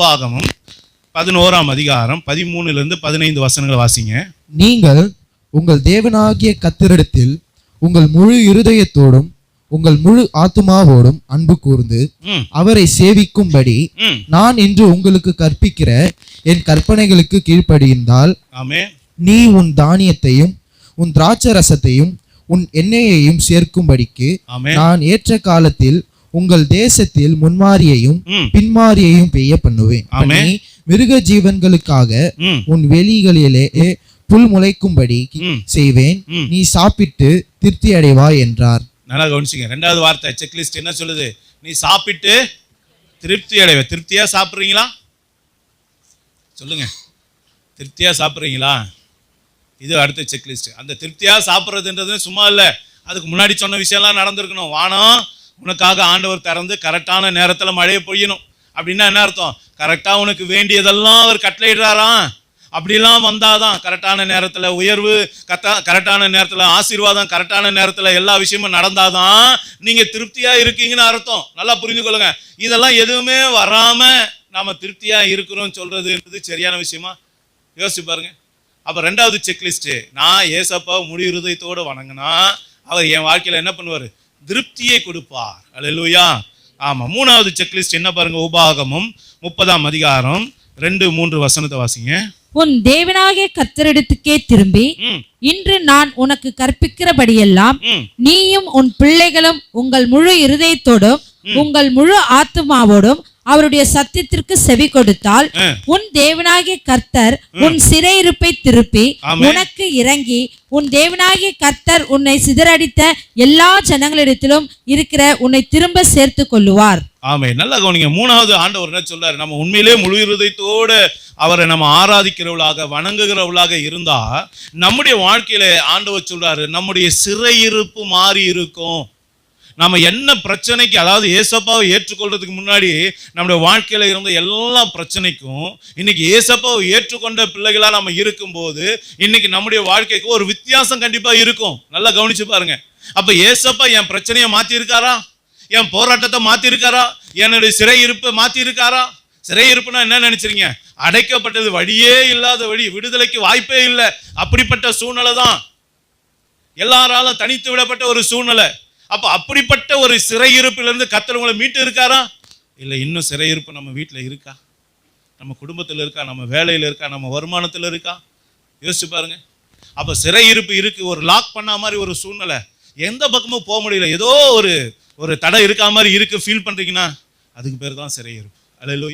உபாகமம் 11ஆம் அதிகாரம் 13 15 வசனங்களை வாசிங்க. நீங்கள் உங்கள் தேவனாகிய கர்த்தரிடத்தில் உங்கள் முழு இருதயத்தோடும் உங்கள் முழு ஆத்துமாவோடும் அன்பு கூர்ந்து அவரை சேவிக்கும்படி நான் இன்று உங்களுக்கு கற்பிக்கிற என் கற்பனைகளுக்கு கீழ்ப்படிந்தால், நீ உன் தானியத்தையும் உன் திராட்சை ரசத்தையும் உன் எண்ணெயையும் சேர்க்கும்படிக்கு நான் ஏற்ற காலத்தில் உங்கள் தேசத்தில் முன்மாரியையும் பின்மாரியையும் பெய்ய பண்ணுவேன். மிருக ஜீவன்களுக்காக உன் வெளிகளிலே புல் முளைக்கும்படி செய்வேன். நீ சாப்பிட்டு திருப்தி அடைவாய் என்றார். நல்லா கவனிச்சுங்க. ரெண்டாவது வார்த்தை செக்லிஸ்ட் என்ன சொல்லுது? நீ சாப்பிட்டு திருப்தி அடைவ. திருப்தியா சாப்பிட்றீங்களா? சொல்லுங்க, திருப்தியா சாப்பிட்றீங்களா? இது அடுத்த செக்லிஸ்ட். அந்த திருப்தியா சாப்பிட்றதுன்றது சும்மா இல்லை, அதுக்கு முன்னாடி சொன்ன விஷயம்லாம் நடந்திருக்கணும். வானம் உனக்காக ஆண்டவர் திறந்து கரெக்டான நேரத்தில் மழையை பொய்யணும். அப்படின்னா என்ன அர்த்தம்? கரெக்டாக உனக்கு வேண்டியதெல்லாம் அவர் கட்டளையிடுறாராம். அப்படிலாம் வந்தாதான் கரெக்டான நேரத்தில் உயர்வு, கரெக்டான நேரத்தில் ஆசீர்வாதம், கரெக்டான நேரத்தில் எல்லா விஷயமும் நடந்தாதான் நீங்கள் திருப்தியாக இருக்கீங்கன்னு அர்த்தம். நல்லா புரிந்து கொள்ளுங்க. இதெல்லாம் எதுவுமே வராமல் நாம் திருப்தியாக இருக்கிறோம் சொல்கிறதுன்றது சரியான விஷயமா? யோசிச்சு பாருங்க. அப்போ ரெண்டாவது செக்லிஸ்ட்டு, நான் ஏசப்பாவை முழு இருதயத்தோடு வணங்கினா அவர் என் வாழ்க்கையில் என்ன பண்ணுவார்? திருப்தியை கொடுப்பார். அல்லேலூயா. ஆமாம். மூணாவது செக்லிஸ்ட் என்ன பாருங்க? உபாகமம் 30ஆம் அதிகாரம் 2-3 வசனத்தை வாசிங்க. உன் தேவனாகிய கர்த்தரிடத்துக்கே திரும்பி இன்று நான் உனக்கு கற்பிக்கிறபடியெல்லாம் நீயும் உன் பிள்ளைகளும் உங்கள் முழு இருதயத்தோடும் உங்கள் முழு ஆத்துமாவோடும் அவருடைய சத்தியத்திற்கு செவி கொடுத்தால், உன் தேவனாகிய கர்த்தர் உன் சிறையிருப்பை திருப்பி உனக்கு இறங்கி உன் தேவனாகிய கர்த்தர் உன்னை சிதறடித்த எல்லா ஜனங்களிடத்திலும் இருக்கிற உன்னை திரும்ப சேர்த்து கொள்ளுவார். ஆமே. நல்லா கவனிங்க. மூணாவது ஆண்டவர் என்ன சொல்றாரு? நம்ம உண்மையிலே முழு இருதயத்தோடு அவரை நம்ம ஆராதிக்கிறவளாக வணங்குகிறவளாக இருந்தா நம்முடைய வாழ்க்கையில ஆண்டவர் சொல்றாரு, நம்முடைய சிறையிருப்பு மாறி இருக்கும். நம்ம என்ன பிரச்சனைக்கு, அதாவது ஏசப்பாவை ஏற்றுக்கொள்றதுக்கு முன்னாடி நம்முடைய வாழ்க்கையில இருந்த எல்லா பிரச்சனைக்கும் இன்னைக்கு ஏசப்பாவை ஏற்றுக்கொண்ட பிள்ளைகளா நம்ம இருக்கும்போது இன்னைக்கு நம்முடைய வாழ்க்கைக்கு ஒரு வித்தியாசம் கண்டிப்பா இருக்கும். நல்லா கவனிச்சு பாருங்க. அப்ப ஏசப்பா என் பிரச்சனையை மாத்தி இருக்காரா? என் போராட்டத்தை மாத்தி இருக்காரா? என்னுடைய சிறையிருப்பை மாத்தி இருக்காரா? சிறையிருப்புனா என்ன நினைச்சிருங்க? அடைக்கப்பட்டது, வழியே இல்லாத வழி, விடுதலைக்கு வாய்ப்பே இல்லை, அப்படிப்பட்ட சூழ்நிலை தான். எல்லாராலும் தனித்து விடப்பட்ட ஒரு சூழ்நிலை. அப்ப அப்படிப்பட்ட ஒரு சிறையிருப்பிலிருந்து கர்த்தர் உங்களை மீட்டு இருக்காரா? இல்லை, இன்னும் சிறையிருப்பு நம்ம வீட்டில் இருக்கா? நம்ம குடும்பத்தில் இருக்கா? நம்ம வேலையில் இருக்கா? நம்ம வருமானத்தில் இருக்கா? யோசிச்சு பாருங்க. அப்ப சிறையிருப்பு இருக்கு. ஒரு லாக் பண்ண மாதிரி ஒரு சூழ்நிலை, எந்த பக்கமும் போக முடியல, ஏதோ ஒரு தடை இருக்கா மாதிரி இருக்கு, ஃபீல் பண்றீங்கன்னா அதுக்கு பேர் தான் சிறையிருப்பு. அல்லேலூயா.